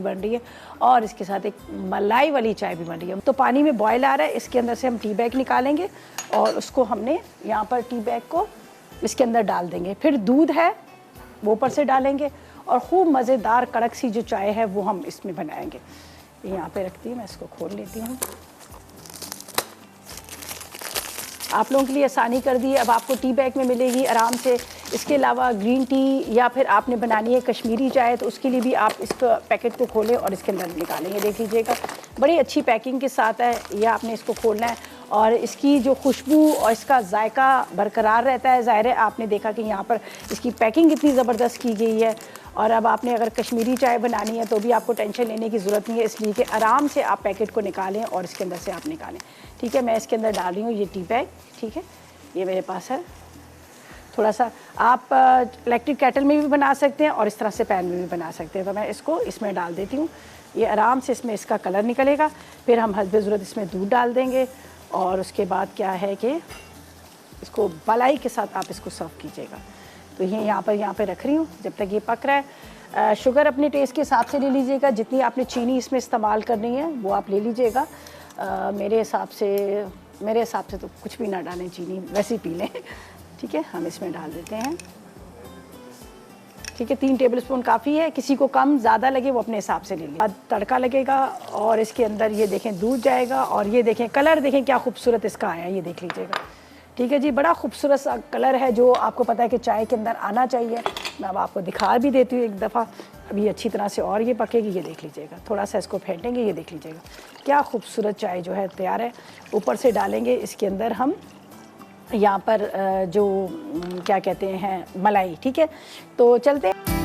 बन रही है और इसके साथ एक मलाई वाली चाय भी बन रही है। तो पानी में बॉयल आ रहा है, इसके अंदर से हम टी बैग निकालेंगे और उसको हमने यहाँ पर टी बैग को इसके अंदर डाल देंगे। फिर दूध है वो ऊपर से डालेंगे और खूब मज़ेदार कड़क सी जो चाय है वो हम इसमें बनाएंगे। यहाँ पे रखती हूँ, मैं इसको खोल लेती हूँ। आप लोगों के लिए आसानी कर दी है, अब आपको टी बैग में मिलेगी आराम से। इसके अलावा ग्रीन टी या फिर आपने बनानी है कश्मीरी चाय तो उसके लिए भी आप इस पैकेट को खोलें और इसके अंदर निकालेंगे। देख लीजिएगा बड़ी अच्छी पैकिंग के साथ है, यह आपने इसको खोलना है और इसकी जो खुशबू और इसका जायका बरकरार रहता है। ज़ाहिर है आपने देखा कि यहाँ पर इसकी पैकिंग इतनी ज़बरदस्त की गई है। और अब आपने अगर कश्मीरी चाय बनानी है तो भी आपको टेंशन लेने की ज़रूरत नहीं है, इसलिए कि आराम से आप पैकेट को निकालें और इसके अंदर से आप निकालें। ठीक है, मैं इसके अंदर डाल रही हूँ ये टी बैग। ठीक है, ये मेरे पास है। थोड़ा सा आप इलेक्ट्रिक केटल में भी बना सकते हैं और इस तरह से पैन में भी बना सकते हैं। तो मैं इसको इसमें डाल देती हूँ, ये आराम से इसमें इसका कलर निकलेगा। फिर हम हस्बे ज़रूरत इसमें दूध डाल देंगे और उसके बाद क्या है कि इसको मलाई के साथ आप इसको सर्व कीजिएगा। तो ये यहाँ पे रख रही हूँ जब तक ये पक रहा है। शुगर अपने टेस्ट के हिसाब से ले लीजिएगा, जितनी आपने चीनी इसमें इस्तेमाल करनी है वो आप ले लीजिएगा। मेरे हिसाब से तो कुछ भी ना डालें, चीनी वैसे ही पी लें। ठीक है, हम इसमें डाल देते हैं। ठीक है, 3 टेबलस्पून काफ़ी है, किसी को कम ज़्यादा लगे वो अपने हिसाब से ले लें। तड़का लगेगा और इसके अंदर ये देखें दूध जाएगा और ये देखें कलर देखें क्या खूबसूरत इसका आया, ये देख लीजिएगा। ठीक है जी, बड़ा खूबसूरत सा कलर है जो आपको पता है कि चाय के अंदर आना चाहिए। मैं अब आपको दिखा भी देती हूँ एक दफ़ा, अभी अच्छी तरह से और ये पकेगी। ये देख लीजिएगा, थोड़ा सा इसको फेंटेंगे, ये देख लीजिएगा क्या खूबसूरत चाय जो है तैयार है। ऊपर से डालेंगे इसके अंदर हम यहाँ पर जो क्या कहते हैं मलाई। ठीक है, तो चलते हैं।